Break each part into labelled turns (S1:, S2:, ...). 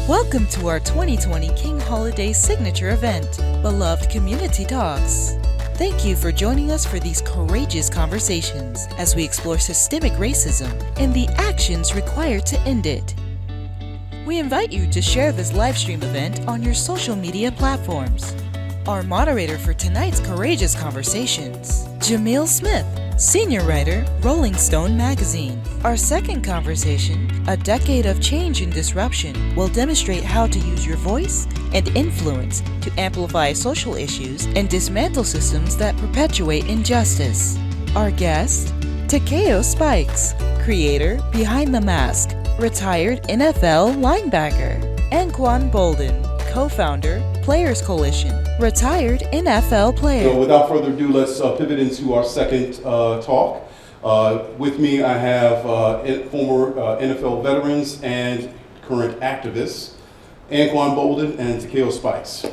S1: Welcome to our 2020 King Holiday signature event, Beloved Community Talks. Thank you for joining us for these courageous conversations as we explore systemic racism and the actions required to end it. We invite you to share this live stream event on your social media platforms. Our moderator for tonight's courageous conversations, Jamil Smith, senior writer, Rolling Stone magazine. Our second conversation, A Decade of Change and Disruption, will demonstrate how to use your voice and influence to amplify social issues and dismantle systems that perpetuate injustice. Our guest, Takeo Spikes, creator behind the mask, retired NFL linebacker. Anquan Boldin, co-founder, Players Coalition, retired NFL player.
S2: So without further ado, let's pivot into our second talk. With me, I have former NFL veterans and current activists, Anquan Boldin and Takeo Spikes.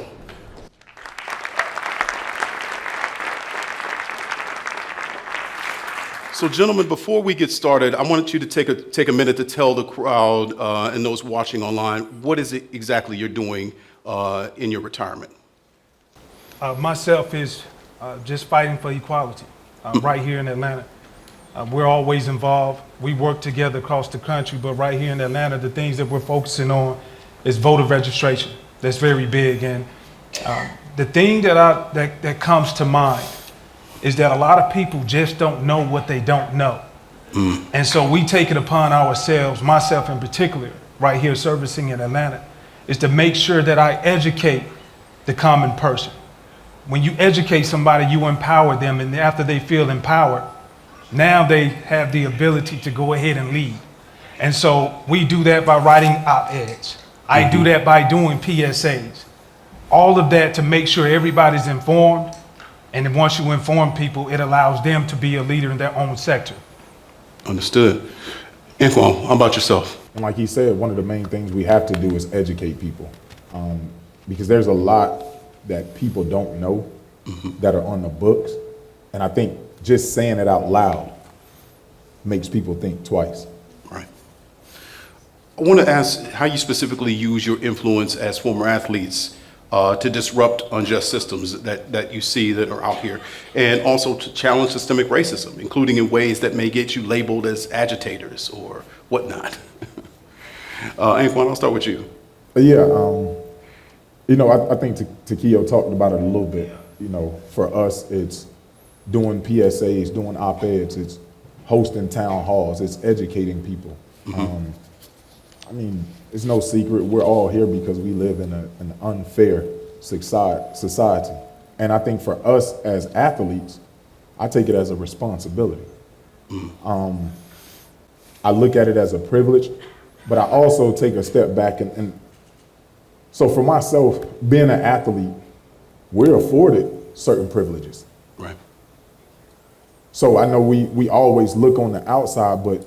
S2: So gentlemen, before we get started, I wanted you to take a minute to tell the crowd and those watching online, what is it exactly you're doing in your retirement?
S3: Myself is just fighting for equality right here in Atlanta. We're always involved. We work together across the country, but right here in Atlanta, the things that we're focusing on is voter registration. That's very big. And the thing that comes to mind is that a lot of people just don't know what they don't know. And so we take it upon ourselves, myself in particular, right here servicing in Atlanta, is to make sure that I educate the common person. When you educate somebody, you empower them, and after they feel empowered, now they have the ability to go ahead and lead. And so we do that by writing op-eds. I do that by doing PSAs. All of that to make sure everybody's informed, and then once you inform people, it allows them to be a leader in their own sector.
S2: Understood. Anquan, how about yourself?
S4: And like he said, one of the main things we have to do is educate people, because there's a lot that people don't know that are on the books. And I think just saying it out loud makes people think twice.
S2: Right. I want to ask how you specifically use your influence as former athletes to disrupt unjust systems that you see that are out here, and also to challenge systemic racism, including in ways that may get you labeled as agitators or whatnot. Anquan, I'll start with you.
S4: I think Takeo talked about it a little bit. For us, it's doing PSAs, doing op-eds, it's hosting town halls, it's educating people. It's no secret, we're all here because we live in an unfair society. And I think for us as athletes, I take it as a responsibility. I look at it as a privilege, but I also take a step back and so for myself, being an athlete, we're afforded certain privileges.
S2: Right.
S4: So I know we always look on the outside, but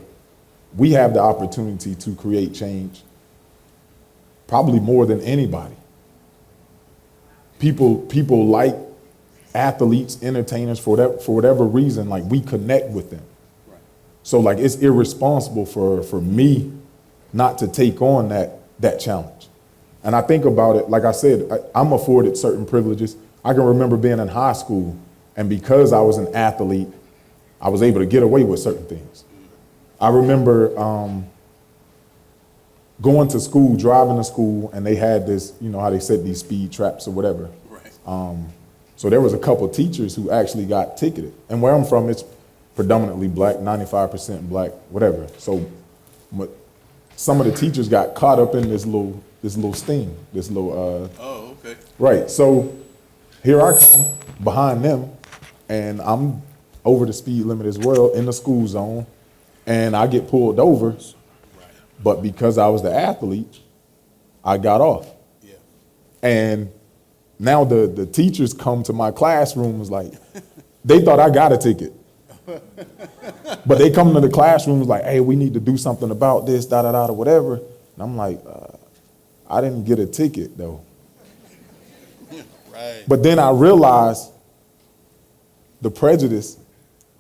S4: we have the opportunity to create change probably more than anybody. People like athletes, entertainers, for whatever reason, like we connect with them.
S2: Right.
S4: So it's irresponsible for me not to take on that challenge. And I think about it, like I said, I'm afforded certain privileges. I can remember being in high school, and because I was an athlete, I was able to get away with certain things. I remember going to school, driving to school, and they had this, how they set these speed traps or whatever.
S2: Right.
S4: So there was a couple teachers who actually got ticketed. And where I'm from, it's predominantly black, 95% black, whatever. So some of the teachers got caught up in this little sting,
S2: Oh, okay.
S4: Right, so here I come behind them, and I'm over the speed limit as well in the school zone, and I get pulled over. Right. But because I was the athlete, I got off.
S2: Yeah.
S4: And now the teachers come to my classroom, was like, they thought I got a ticket. But they come to the classroom, was like, hey, we need to do something about this, or whatever. And I'm like, I didn't get a ticket though.
S2: Right.
S4: But then I realized the prejudice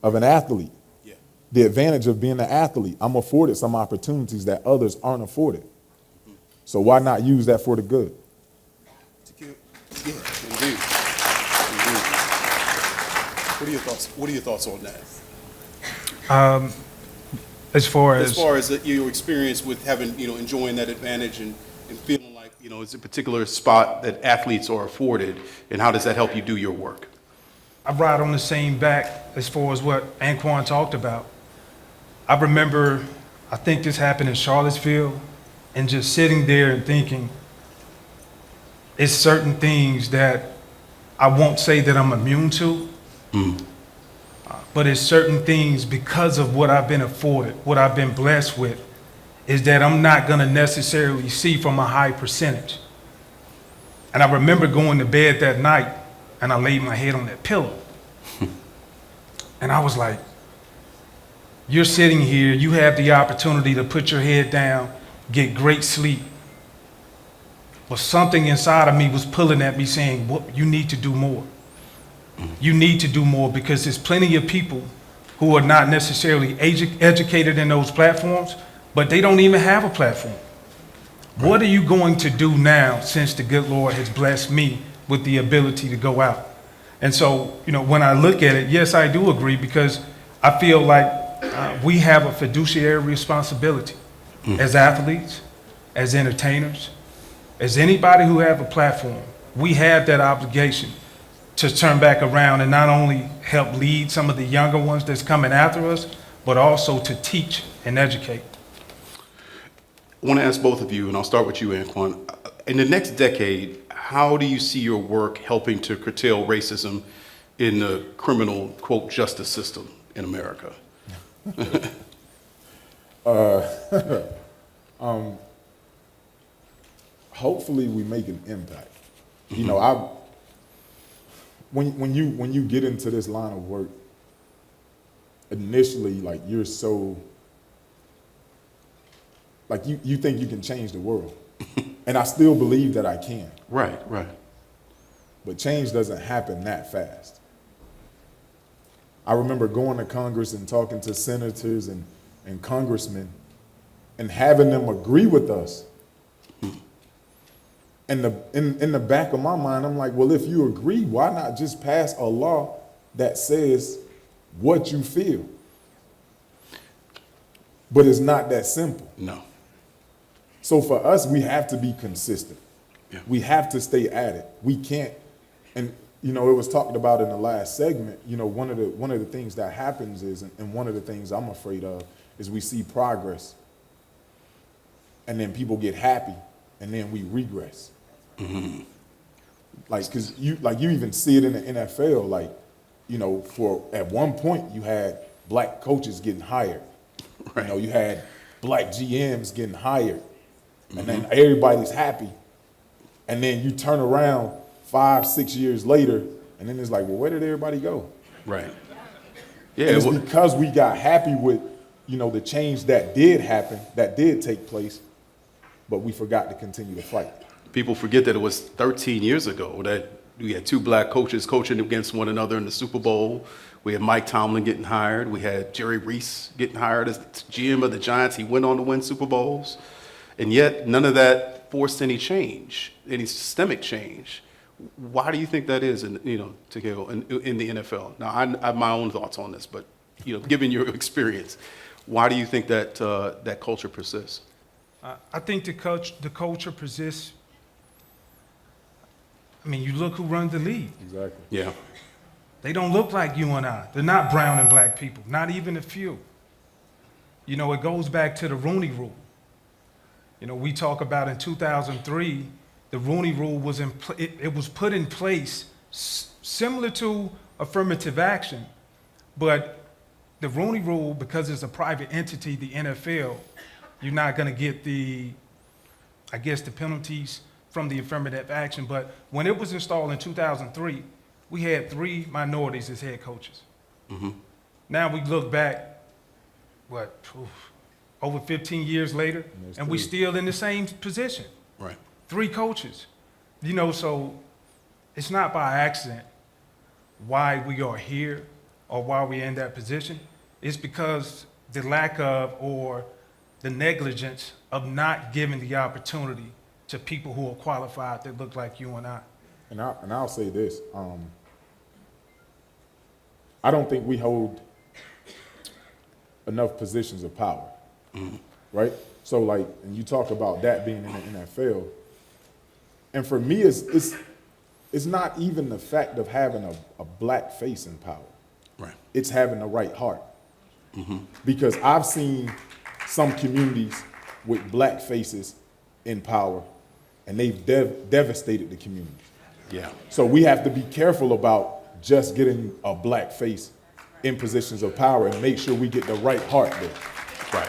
S4: of an athlete.
S2: Yeah.
S4: The advantage of being an athlete. I'm afforded some opportunities that others aren't afforded. So why not use that for the good?
S2: Yeah, indeed. Indeed. What are your thoughts? What are your thoughts on that?
S3: As far
S2: As far as your experience with having, enjoying that advantage and feeling like, it's a particular spot that athletes are afforded, and how does that help you do your work?
S3: I ride on the same back as far as what Anquan talked about. I remember, I think this happened in Charlottesville, and just sitting there and thinking, it's certain things that I won't say that I'm immune to, but it's certain things because of what I've been afforded, what I've been blessed with, is that I'm not gonna necessarily see from a high percentage. And I remember going to bed that night and I laid my head on that pillow. And I was like, you're sitting here, you have the opportunity to put your head down, get great sleep. But something inside of me was pulling at me saying, "What, you need to do more. You need to do more," because there's plenty of people who are not necessarily educated in those platforms, but they don't even have a platform. What are you going to do now since the good Lord has blessed me with the ability to go out? And so, when I look at it, yes, I do agree, because I feel like we have a fiduciary responsibility as athletes, as entertainers, as anybody who have a platform. We have that obligation to turn back around and not only help lead some of the younger ones that's coming after us, but also to teach and educate.
S2: I want to ask both of you, and I'll start with you, Anquan. In the next decade, how do you see your work helping to curtail racism in the criminal, quote, justice system in America?
S4: Hopefully we make an impact. When you get into this line of work, initially, like, you're so, like, you think you can change the world. And I still believe that I can.
S2: Right.
S4: But change doesn't happen that fast. I remember going to Congress and talking to senators and congressmen and having them agree with us. And in the back of my mind, I'm like, well, if you agree, why not just pass a law that says what you feel? But it's not that simple.
S2: No.
S4: So for us, we have to be consistent.
S2: Yeah.
S4: We have to stay at it. We can't, and it was talked about in the last segment, one of the things that happens is, and one of the things I'm afraid of, is we see progress and then people get happy and then we regress. Mm-hmm. Like, cause you even see it in the NFL, like, for at one point you had black coaches getting hired.
S2: Right.
S4: You had black GMs getting hired. And then everybody's happy. And then you turn around 5-6 years later, and then it's like, well, where did everybody go?
S2: Right. Yeah.
S4: And it's because we got happy with, the change that did happen, that did take place, but we forgot to continue to fight.
S2: People forget that it was 13 years ago that we had two black coaches coaching against one another in the Super Bowl. We had Mike Tomlin getting hired. We had Jerry Reese getting hired as GM of the Giants. He went on to win Super Bowls. And yet none of that forced any change, any systemic change. Why do you think that is in the NFL? Now, I have my own thoughts on this, but given your experience, why do you think that that culture persists?
S3: I think the culture persists. I mean, you look who runs the league.
S4: Exactly.
S2: Yeah.
S3: They don't look like you and I. They're not brown and black people, not even a few. It goes back to the Rooney Rule. We talk about in 2003, the Rooney Rule was it was put in place similar to affirmative action, but the Rooney Rule, because it's a private entity, the NFL, you're not going to get the penalties from the affirmative action. But when it was installed in 2003, we had 3 minorities as head coaches. Mm-hmm. Now we look back, over 15 years later, and we still in the same position.
S2: Right.
S3: 3 coaches. So it's not by accident why we are here or why we're in that position. It's because the lack of, or the negligence of not giving the opportunity to people who are qualified that look like you and I.
S4: And I'll say this. I don't think we hold enough positions of power, right? So like, and you talk about that being in the NFL, and for me, it's not even the fact of having a black face in power.
S2: Right.
S4: It's having the right heart. Because I've seen some communities with black faces in power, and they've devastated the community.
S2: Yeah.
S4: So we have to be careful about just getting a black face in positions of power and make sure we get the right heart there.
S2: Right.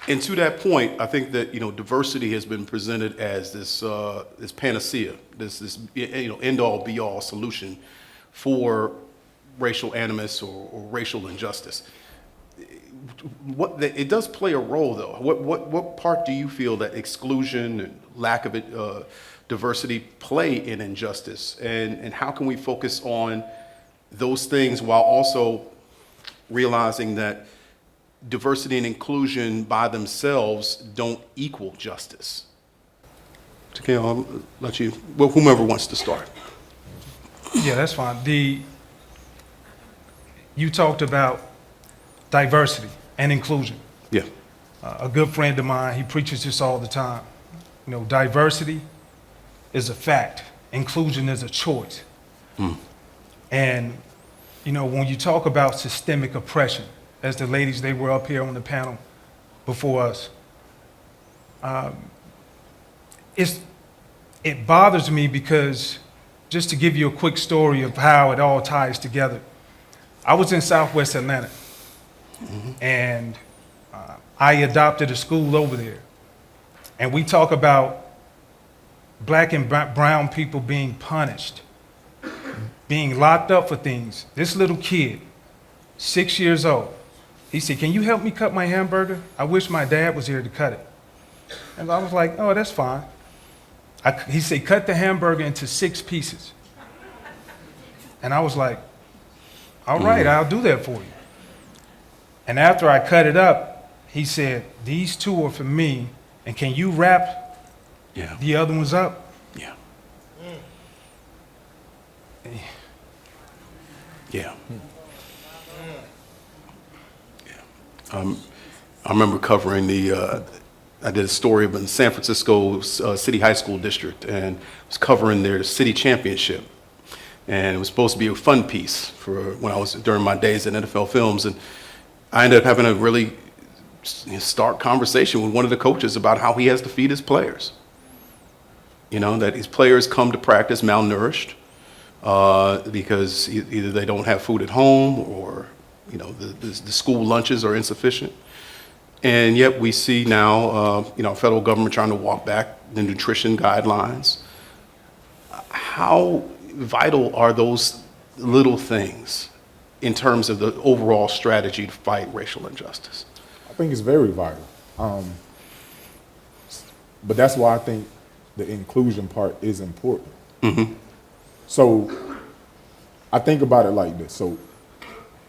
S2: And to that point, I think that, diversity has been presented as this panacea, this end all be all solution for racial animus or racial injustice. It does play a role, though. What part do you feel that exclusion and lack of diversity play in injustice, and how can we focus on those things while also realizing that diversity and inclusion by themselves don't equal justice? Okay, I'll let you, whomever wants to start.
S3: Yeah, that's fine. You talked about diversity and inclusion.
S2: Yeah.
S3: A good friend of mine, he preaches this all the time. Diversity is a fact. Inclusion is a choice. And, when you talk about systemic oppression, as the ladies, they were up here on the panel before us, it bothers me because, just to give you a quick story of how it all ties together, I was in Southwest Atlanta, and I adopted a school over there. And we talk about black and brown people being punished, being locked up for things. This little kid, 6 years old, he said, "Can you help me cut my hamburger? I wish my dad was here to cut it." And I was like, "Oh, that's fine." He said, "Cut the hamburger into 6 pieces." And I was like, "All right, I'll do that for you." And after I cut it up, he said, "These 2 are for me, and can you wrap the other ones up?"
S2: Yeah. Yeah. I remember covering I did a story of in San Francisco City High School District, and I was covering their city championship. And it was supposed to be a fun piece for when I was during my days at NFL Films. And I ended up having a really stark conversation with one of the coaches about how he has to feed his players. That his players come to practice malnourished because either they don't have food at home or, the school lunches are insufficient. And yet we see now, federal government trying to walk back the nutrition guidelines. How vital are those little things in terms of the overall strategy to fight racial injustice?
S4: I think it's very vital. But that's why I think the inclusion part is important. So I think about it like this. So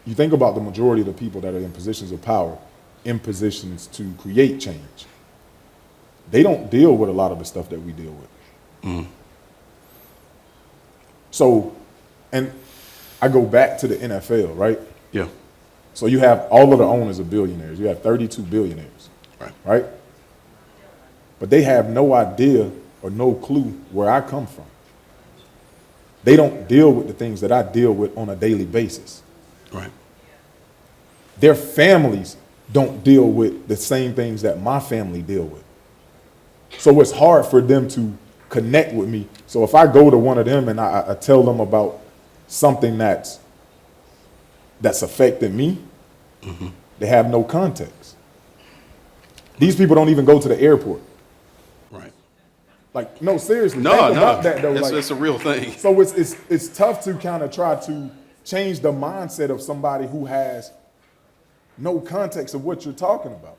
S4: you think about the majority of the people that are in positions of power, in positions to create change. They don't deal with a lot of the stuff that we deal with. So, and I go back to the NFL, right?
S2: Yeah.
S4: So you have all of the owners of billionaires. You have 32 billionaires, right? But they have no idea or no clue where I come from. They don't deal with the things that I deal with on a daily basis.
S2: Right.
S4: Their families don't deal with the same things that my family deal with. So it's hard for them to connect with me. So if I go to one of them and I tell them about something that's affecting me, they have no context. These people don't even go to the airport.
S2: Right.
S4: Like, no, seriously.
S2: No,
S4: think about that, though.
S2: It's a real thing.
S4: So it's tough to kind of try to change the mindset of somebody who has no context of what you're talking about.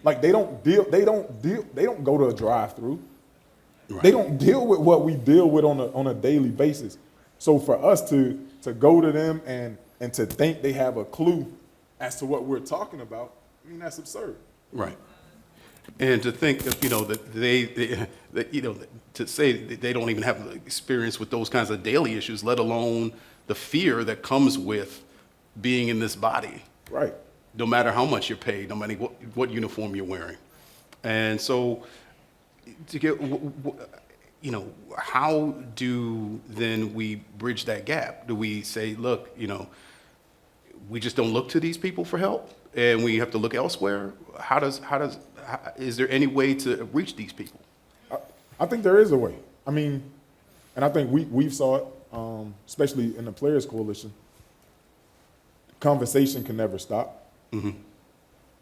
S4: Like they don't go to a drive-through. Right. They don't deal with what we deal with on a daily basis. So for us to go to them and to think they have a clue as to what we're talking about, I mean, that's absurd.
S2: Right. And to think that, that to say that they don't even have experience with those kinds of daily issues, let alone the fear that comes with being in this body.
S4: Right.
S2: No matter how much you're paid, no matter what uniform you're wearing. And so to get, how do then we bridge that gap? Do we say, look, we just don't look to these people for help and we have to look elsewhere? Is there any way to reach these people?
S4: I think there is a way. I mean, and I think we've saw it, especially in the Players Coalition. Conversation can never stop. Mm-hmm.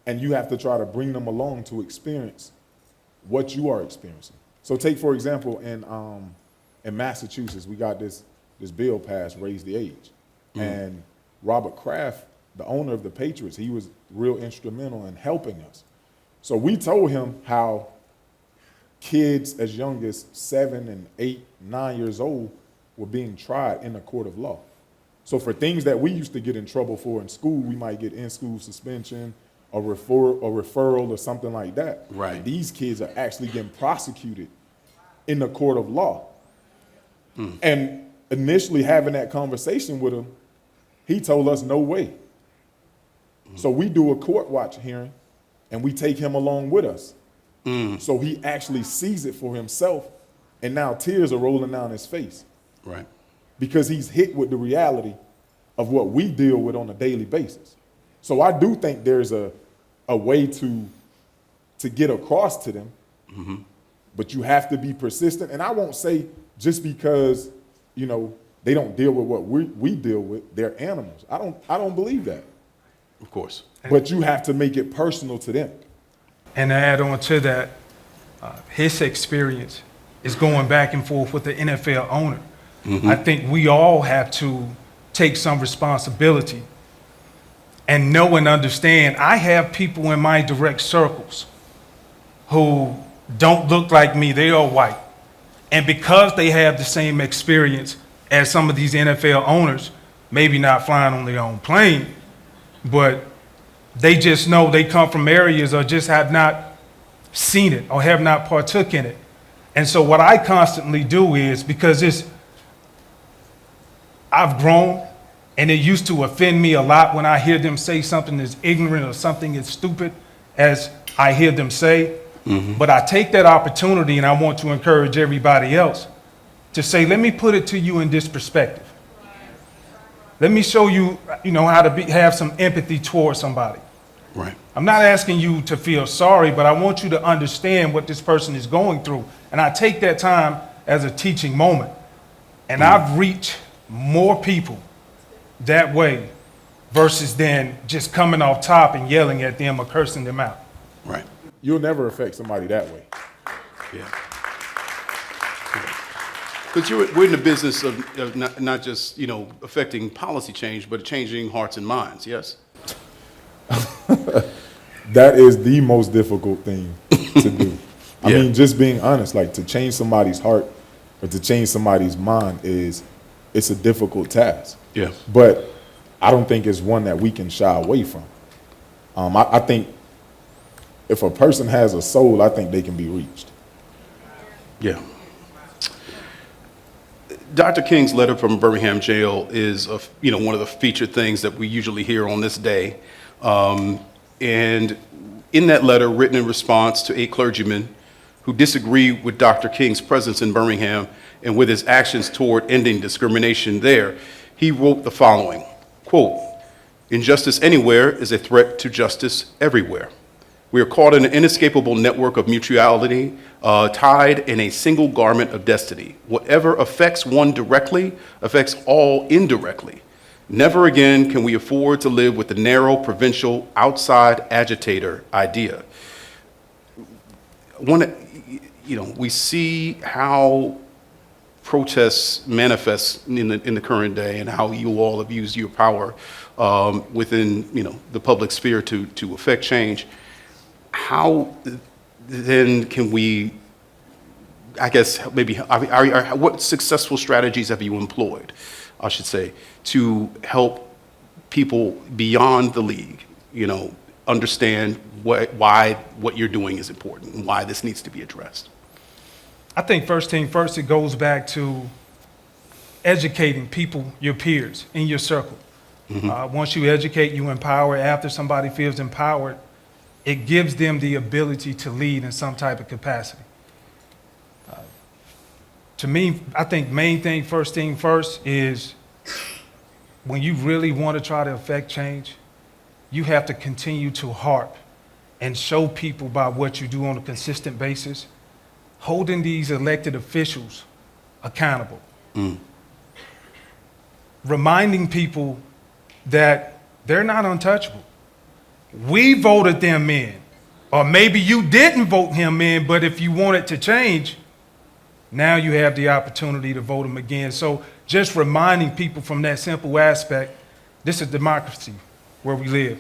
S4: And you have to try to bring them along to experience what you are experiencing. So take, for example, in Massachusetts, we got this bill passed, raise the age. Mm-hmm. And Robert Kraft, the owner of the Patriots, he was real instrumental in helping us. So we told him how kids as young as 7 and 8, 9 years old were being tried in a court of law. So for things that we used to get in trouble for in school, we might get in-school suspension, a referral or something like that.
S2: Right.
S4: And these kids are actually getting prosecuted in the court of law. Mm. And initially having that conversation with him, he told us no way. Mm. So we do a court watch hearing and we take him along with us. Mm. So he actually sees it for himself, and now tears are rolling down his face.
S2: Right.
S4: Because he's hit with the reality of what we deal with on a daily basis. So I do think there's a way to get across to them, mm-hmm. but you have to be persistent. And I won't say just because, they don't deal with what we deal with, they're animals. I don't believe that.
S2: Of course.
S4: But you have to make it personal to them.
S3: And to add on to that, his experience is going back and forth with the NFL owner. Mm-hmm. I think we all have to take some responsibility and know and understand. I have people in my direct circles who don't look like me. They are white. And because they have the same experience as some of these NFL owners, maybe not flying on their own plane, but they just know they come from areas or just have not seen it or have not partook in it. And so what I constantly do is, because I've grown, and it used to offend me a lot when I hear them say something as ignorant or something as stupid as I hear them say. Mm-hmm. But I take that opportunity, and I want to encourage everybody else to say, let me put it to you in this perspective. Let me show you, how to have some empathy towards somebody.
S2: Right.
S3: I'm not asking you to feel sorry, but I want you to understand what this person is going through. And I take that time as a teaching moment. And I've reached more people that way versus then just coming off top and yelling at them or cursing them out.
S2: Right.
S4: You'll never affect somebody that way.
S2: Yeah. Because we're in the business of not just, affecting policy change, but changing hearts and minds, yes?
S4: That is the most difficult thing to do. I mean, just being honest, like to change somebody's heart or to change somebody's mind it's a difficult task.
S2: Yeah.
S4: But I don't think it's one that we can shy away from. I think if a person has a soul, I think they can be reached.
S2: Yeah. Dr. King's letter from Birmingham jail is, one of the featured things that we usually hear on this day. And in that letter, written in response to 8 clergymen who disagree with Dr. King's presence in Birmingham and with his actions toward ending discrimination there, he wrote the following, quote, "Injustice anywhere is a threat to justice everywhere. We are caught in an inescapable network of mutuality, tied in a single garment of destiny. Whatever affects one directly affects all indirectly. Never again can we afford to live with the narrow, provincial, outside agitator idea." We see how protests manifest in the current day and how you all have used your power within, the public sphere to affect change. How then can we, I guess, maybe, what successful strategies have you employed, I should say, to help people beyond the league, understand why what you're doing is important and why this needs to be addressed?
S3: I think first thing first, it goes back to educating people, your peers in your circle. Once you educate, you empower. After somebody feels empowered, it gives them the ability to lead in some type of capacity. To me, I think main thing, first thing first, is when you really want to try to affect change, you have to continue to harp and show people by what you do on a consistent basis, holding these elected officials accountable. Reminding people that they're not untouchable. We voted them in, or maybe you didn't vote him in, but if you want it to change, now you have the opportunity to vote him again. So just reminding people from that simple aspect, this is democracy where we live.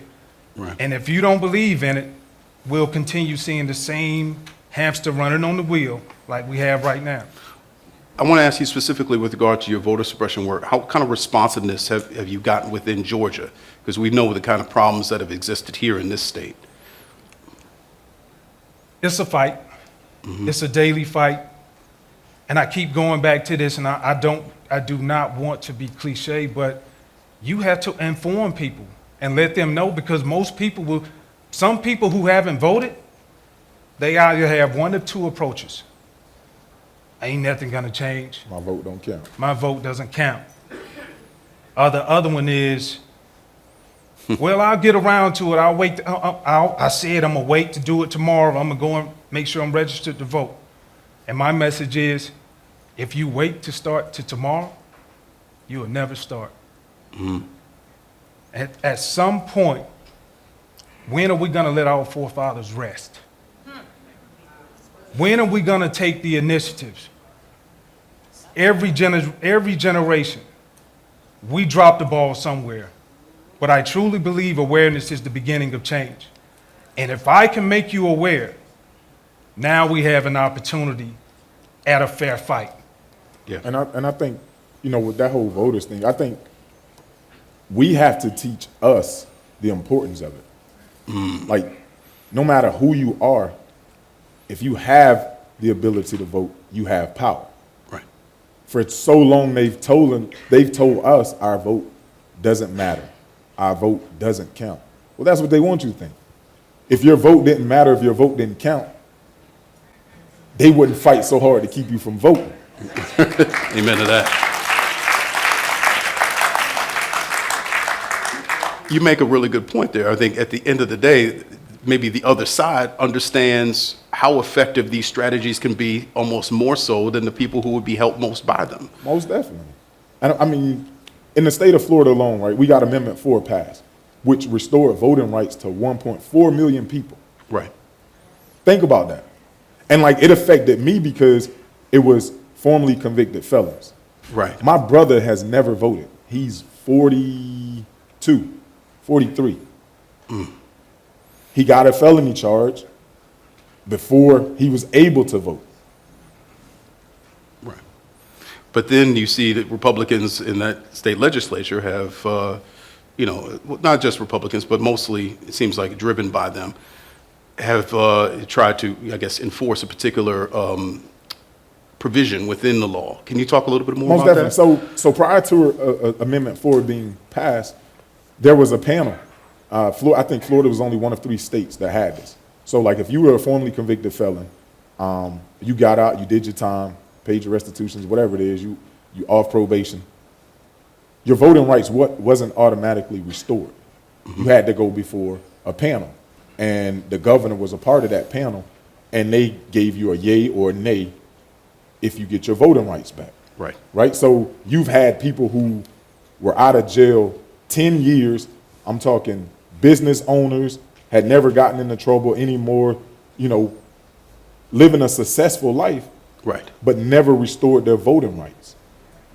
S2: Right.
S3: And if you don't believe in it, we'll continue seeing the same hamster running on the wheel like we have right now.
S2: I want to ask you specifically with regard to your voter suppression work, how kind of responsiveness have you gotten within Georgia? Because we know the kind of problems that have existed here in this state.
S3: It's a fight. It's a daily fight. And I keep going back to this, and I do not want to be cliche, but you have to inform people and let them know, because some people who haven't voted, they either have one of two approaches. Ain't nothing gonna change.
S4: My vote don't count.
S3: My vote doesn't count. The other one is, well, I'll get around to it. I'll wait. I said I'm gonna wait to do it tomorrow. I'm gonna go and make sure I'm registered to vote. And my message is, if you wait to start to tomorrow, you will never start. At some point, when are we gonna let our forefathers rest? When are we gonna take the initiatives? Every generation, we drop the ball somewhere. But I truly believe awareness is the beginning of change. And if I can make you aware, now we have an opportunity at a fair fight.
S2: Yeah.
S4: And I think, with that whole voters thing, I think we have to teach us the importance of it. Like, no matter who you are, if you have the ability to vote, you have power.
S2: Right.
S4: For so long, they've told us our vote doesn't matter. Our vote doesn't count. Well, that's what they want you to think. If your vote didn't matter, if your vote didn't count, they wouldn't fight so hard to keep you from voting.
S2: Amen to that. You make a really good point there. I think at the end of the day, maybe the other side understands how effective these strategies can be, almost more so than the people who would be helped most by them.
S4: Most definitely. And I mean, in the state of Florida alone, right, we got Amendment 4 passed, which restored voting rights to 1.4 million people.
S2: Right.
S4: Think about that. And it affected me because it was formerly convicted felons.
S2: Right.
S4: My brother has never voted. He's 42, 43. He got a felony charge before he was able to vote.
S2: Right. But then you see that Republicans in that state legislature have, not just Republicans, but mostly, it seems like driven by them, have tried to, I guess, enforce a particular provision within the law. Can you talk a little bit more about that?
S4: So prior to Amendment 4 being passed, there was a panel. I think Florida was only one of 3 states that had this. So if you were a formerly convicted felon, you got out, you did your time, paid your restitutions, whatever it is, you off probation, your voting rights wasn't automatically restored. You had to go before a panel. And the governor was a part of that panel, and they gave you a yay or a nay if you get your voting rights back.
S2: Right.
S4: Right? So you've had people who were out of jail 10 years, I'm talking business owners, had never gotten into trouble anymore, living a successful life,
S2: Right.
S4: but never restored their voting rights.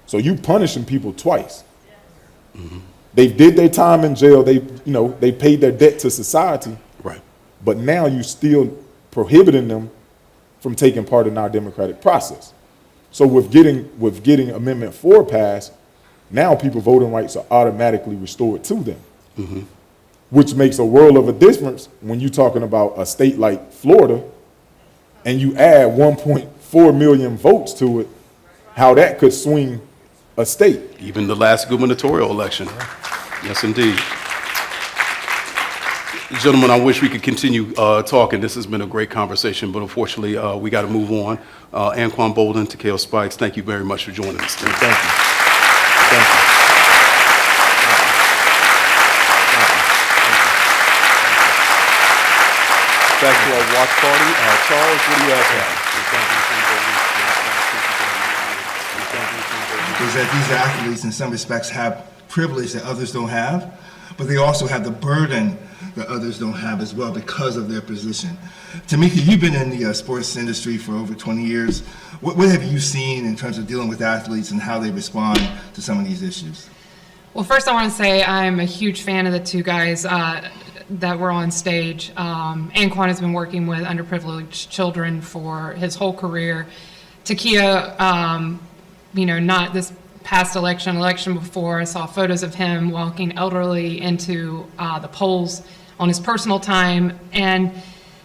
S4: So you punishing people twice. They did their time in jail, they paid their debt to society,
S2: Right.
S4: but now you still prohibiting them from taking part in our democratic process. So with getting Amendment 4 passed, Now people voting rights are automatically restored to them, which makes a world of a difference when you're talking about a state like Florida and you add 1.4 million votes to it, how that could swing a state.
S2: Even the last gubernatorial election. Yes, indeed. Gentlemen, I wish we could continue talking. This has been a great conversation, but unfortunately, we got to move on. Anquan Boldin, Takeo Spikes, thank you very much for joining us.
S4: Thank you. Thank you.
S2: Back to our watch party. Charles, what do you have?
S5: Is that these athletes in some respects have privilege that others don't have, but they also have the burden that others don't have as well because of their position. Tamika, you've been in the sports industry for over 20 years. What have you seen in terms of dealing with athletes and how they respond to some of these issues?
S6: Well, first I want to say I'm a huge fan of the two guys that were on stage. Anquan has been working with underprivileged children for his whole career. Takeo, not this past election before, I saw photos of him walking elderly into the polls on his personal time. And,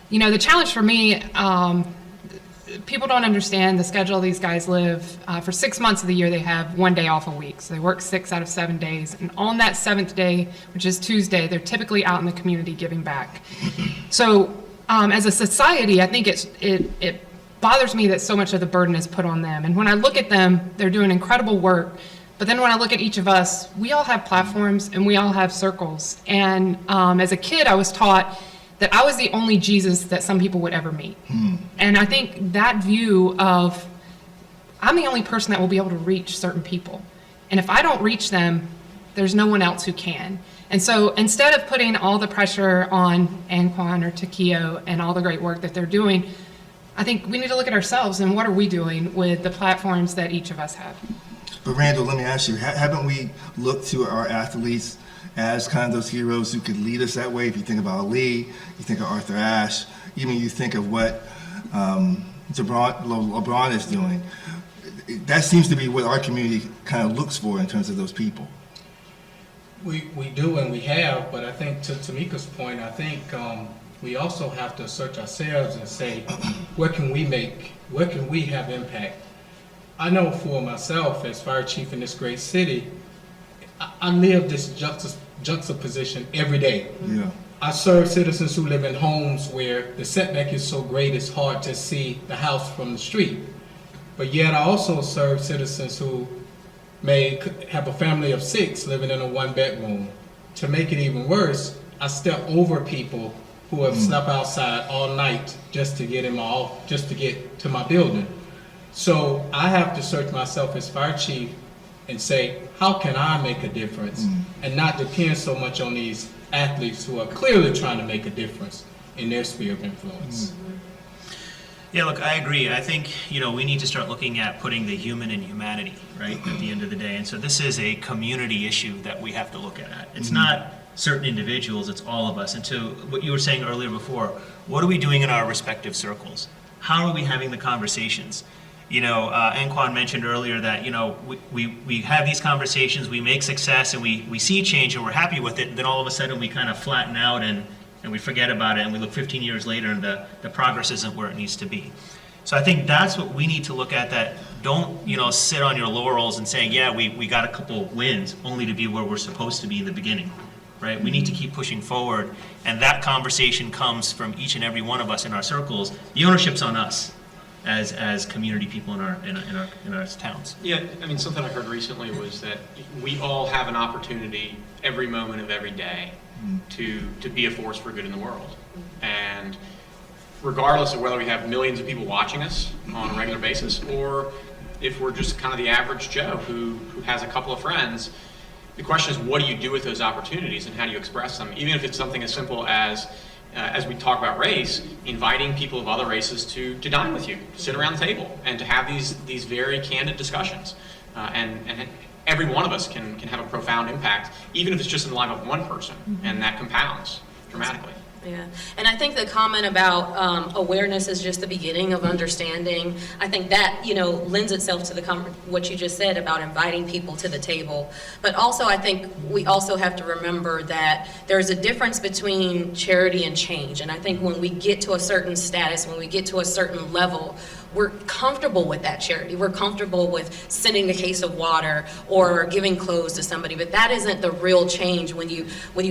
S6: the challenge for me, people don't understand the schedule these guys live. For 6 months of the year, they have 1 day off a week. So they work 6 out of 7 days. And on that 7th day, which is Tuesday, they're typically out in the community giving back. So as a society, I think it bothers me that so much of the burden is put on them. And when I look at them, they're doing incredible work. But then when I look at each of us, we all have platforms and we all have circles. And as a kid, I was taught that I was the only Jesus that some people would ever meet. And I think that view of, I'm the only person that will be able to reach certain people. And if I don't reach them, there's no one else who can. And so instead of putting all the pressure on Anquan or Takeo and all the great work that they're doing, I think we need to look at ourselves and what are we doing with the platforms that each of us have.
S5: But Randall, let me ask you, haven't we looked to our athletes as kind of those heroes who could lead us that way? If you think about Ali, you think of Arthur Ashe, even you think of what LeBron is doing. That seems to be what our community kind of looks for in terms of those people.
S7: We do and we have, but I think to Tamika's point, I think we also have to search ourselves and say, what can we have impact? I know for myself, as fire chief in this great city, I live this juxtaposition every day.
S5: Yeah.
S7: I serve citizens who live in homes where the setback is so great it's hard to see the house from the street. But yet I also serve citizens who may have a family of 6 living in a 1-bedroom. To make it even worse, I step over people who have slept outside all night just to get to my building. So I have to search myself as fire chief and say, how can I make a difference? And not depend so much on these athletes who are clearly trying to make a difference in their sphere of influence.
S8: Yeah, look, I agree. I think, we need to start looking at putting the human in humanity, right, at the end of the day. And so this is a community issue that we have to look at. It's not certain individuals, it's all of us. And to what you were saying earlier before, what are we doing in our respective circles? How are we having the conversations? Anquan mentioned earlier that, we have these conversations, we make success, and we see change and we're happy with it, and then all of a sudden we kind of flatten out and we forget about it, and we look 15 years later and the progress isn't where it needs to be. So I think that's what we need to look at, that don't, sit on your laurels and say, yeah, we got a couple wins only to be where we're supposed to be in the beginning, right? We need to keep pushing forward, and that conversation comes from each and every one of us in our circles. The ownership's on us as community people in our towns.
S9: Yeah, something I heard recently was that we all have an opportunity every moment of every day to be a force for good in the world. And regardless of whether we have millions of people watching us on a regular basis, or if we're just kind of the average Joe who has a couple of friends, the question is, what do you do with those opportunities and how do you express them? Even if it's something as simple as we talk about race, inviting people of other races to dine with you, to sit around the table, and to have these very candid discussions. And every one of us can have a profound impact, even if it's just in the life of one person, and that compounds dramatically.
S10: Yeah, and I think the comment about awareness is just the beginning of understanding. I think that, lends itself to what you just said about inviting people to the table. But also, I think we also have to remember that there's a difference between charity and change. And I think when we get to a certain status, when we get to a certain level, we're comfortable with that charity. We're comfortable with sending a case of water or giving clothes to somebody, but that isn't the real change when you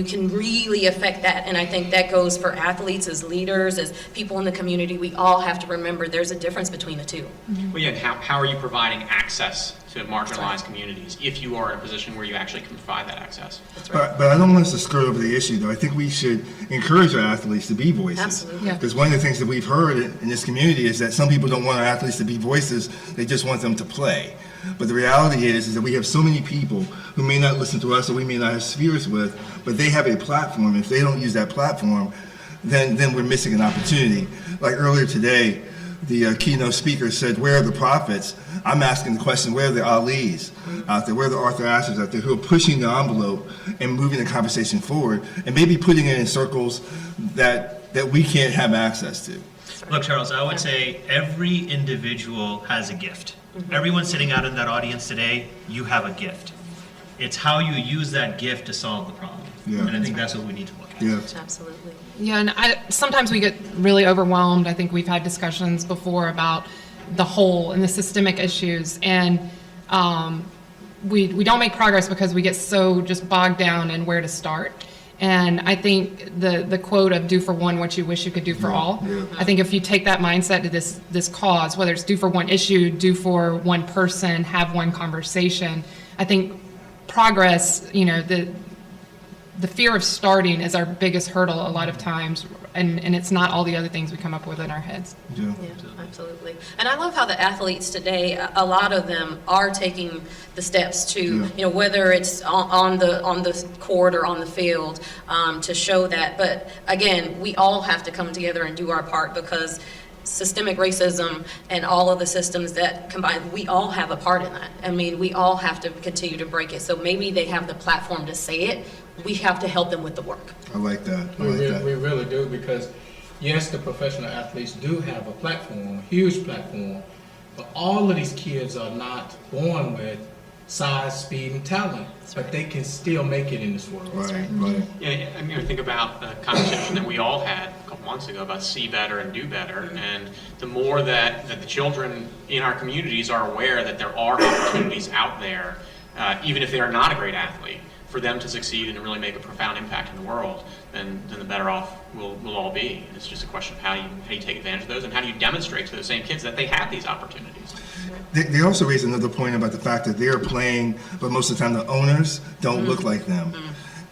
S10: can really affect that. And I think that goes for athletes, as leaders, as people in the community. We all have to remember there's a difference between the two.
S9: Well, yeah, how are you providing access to marginalized communities if you are in a position where you actually can provide that access?
S5: But I don't want us to skirt over the issue, though. I think we should encourage our athletes to be voices.
S10: Absolutely. Yeah.
S5: Because one of the things that we've heard in this community is that some people don't want our athletes to be voices, they just want them to play. But the reality is that we have so many people who may not listen to us or we may not have spheres with, but they have a platform. If they don't use that platform, then we're missing an opportunity. Like earlier today, the keynote speaker said, where are the prophets? I'm asking the question, where are the Alis out there? Where are the Arthur Ashers out there who are pushing the envelope and moving the conversation forward and maybe putting it in circles that we can't have access to?
S8: Look, Charles, I would say every individual has a gift. Everyone sitting out in that audience today, you have a gift. It's how you use that gift to solve the problem.
S5: Yeah.
S8: And I think that's what we need to look at.
S5: Yeah.
S10: Absolutely.
S6: Yeah, and sometimes we get really overwhelmed. I think we've had discussions before about the whole and the systemic issues, and we don't make progress because we get so just bogged down in where to start. And I think the quote of "do for one what you wish you could do for all."
S5: Yeah.
S6: I think if you take that mindset to this cause, whether it's do for one issue, do for one person, have one conversation, I think progress, the fear of starting is our biggest hurdle a lot of times, and it's not all the other things we come up with in our heads.
S5: Yeah.
S10: Yeah, absolutely. And I love how the athletes today, a lot of them are taking the steps to, whether it's on the court or on the field, to show that. But again, we all have to come together and do our part, because systemic racism and all of the systems that combine, we all have a part in that. I mean, we all have to continue to break it. So maybe they have the platform to say it. We have to help them with the work.
S5: I like that.
S7: We really do, because yes, the professional athletes do have a platform, a huge platform, but all of these kids are not born with size, speed, and talent, but they can still make it in this world.
S5: Right.
S9: Yeah, I mean, think about the conversation that we all had a couple months ago about see better and do better. And the more that the children in our communities are aware that there are opportunities out there, even if they are not a great athlete, for them to succeed and to really make a profound impact in the world, then the better off we'll all be. And it's just a question of how you take advantage of those, and how do you demonstrate to those same kids that they have these opportunities.
S5: They also raised another point about the fact that they're playing, but most of the time the owners don't look like them.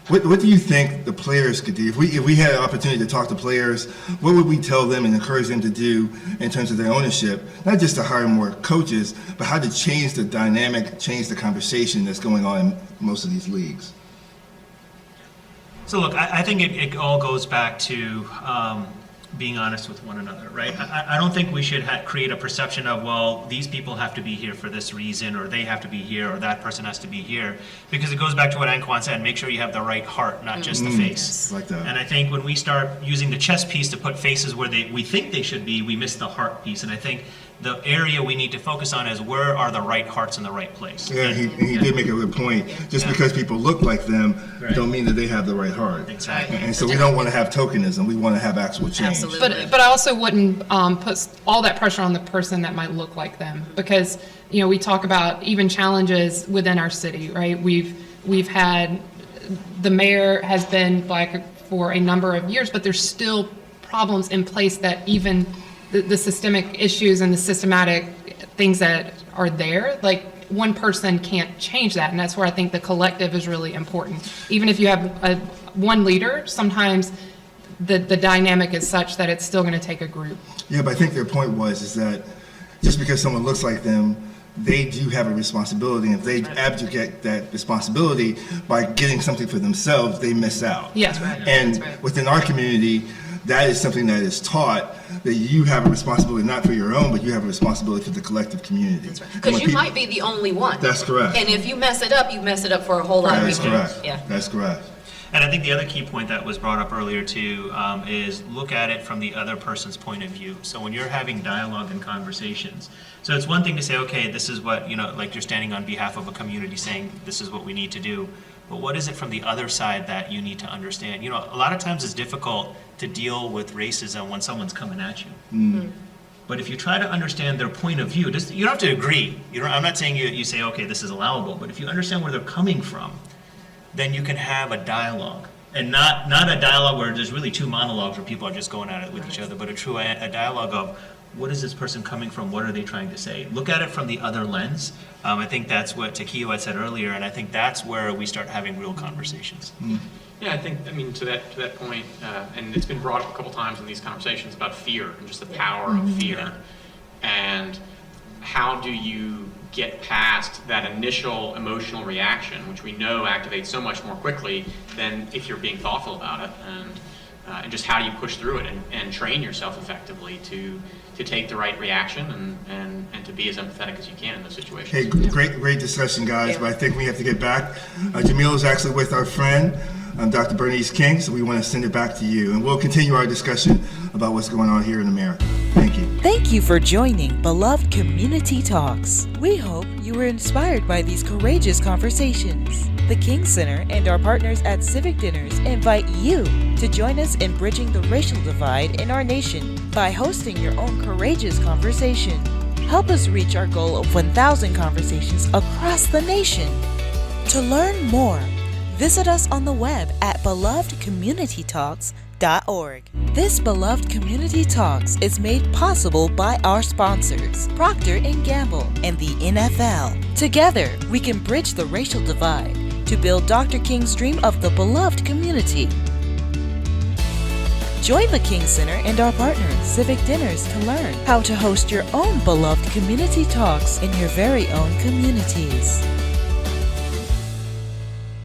S5: What do you think the players could do? If we had an opportunity to talk to players, what would we tell them and encourage them to do in terms of their ownership? Not just to hire more coaches, but how to change the dynamic, change the conversation that's going on in most of these leagues.
S8: So look, I think it all goes back to being honest with one another, right? I don't think we should create a perception of, well, these people have to be here for this reason, or they have to be here, or that person has to be here, because it goes back to what Anquan said: make sure you have the right heart, not just the face.
S5: Like that.
S8: And I think when we start using the chess piece to put faces where we think they should be, we miss the heart piece. And I think the area we need to focus on is where are the right hearts in the right place.
S5: Yeah, he did make a good point. Just because people look like them don't mean that they have the right heart.
S8: Exactly.
S5: And so we don't want to have tokenism. We want to have actual change.
S10: Absolutely.
S6: But I also wouldn't put all that pressure on the person that might look like them, because we talk about even challenges within our city, right? We've had, the mayor has been Black for a number of years, but there's still problems in place that even the systemic issues and the systematic things that are there, like one person can't change that. And that's where I think the collective is really important. Even if you have one leader, sometimes the dynamic is such that it's still going to take a group.
S5: Yeah, but I think their point is that just because someone looks like them, they do have a responsibility. And if they abdicate that responsibility by getting something for themselves, they miss out.
S6: Yes, right.
S5: And within our community, that is something that is taught, that you have a responsibility not for your own, but you have a responsibility for the collective community.
S10: That's right. Because you might be the only one.
S5: That's correct.
S10: And if you mess it up, you mess it up for a whole lot of people.
S5: That's correct.
S10: Yeah.
S5: That's correct.
S8: And I think the other key point that was brought up earlier too is look at it from the other person's point of view. So when you're having dialogue and conversations, so it's one thing to say, okay, this is what, like you're standing on behalf of a community saying this is what we need to do. But what is it from the other side that you need to understand? A lot of times it's difficult to deal with racism when someone's coming at you. But if you try to understand their point of view, you don't have to agree. I'm not saying you say, okay, this is allowable, but if you understand where they're coming from, then you can have a dialogue. And not a dialogue where there's really two monologues where people are just going at it with each other, but a dialogue of what is this person coming from? What are they trying to say? Look at it from the other lens. I think that's what Takio had said earlier, and I think that's where we start having real conversations.
S9: Yeah, to that point, and it's been brought up a couple times in these conversations about fear and just the power of fear. And how do you get past that initial emotional reaction, which we know activates so much more quickly than if you're being thoughtful about it, and just how do you push through it and train yourself effectively to take the right reaction and to be as empathetic as you can in those situations.
S5: Hey, great discussion, guys, but I think we have to get back. Jamil is actually with our friend, Dr. Bernice King, so we want to send it back to you, and we'll continue our discussion about what's going on here in America. Thank you.
S1: Thank you for joining Beloved Community Talks. We hope you were inspired by these courageous conversations. The King Center and our partners at Civic Dinners invite you to join us in bridging the racial divide in our nation by hosting your own courageous conversation. Help us reach our goal of 1,000 conversations across the nation. To learn more, visit us on the web at belovedcommunitytalks.org. This Beloved Community Talks is made possible by our sponsors, Procter & Gamble and the NFL. Together, we can bridge the racial divide to build Dr. King's dream of the beloved community. Join the King Center and our partners, Civic Dinners, to learn how to host your own beloved community talks in your very own communities.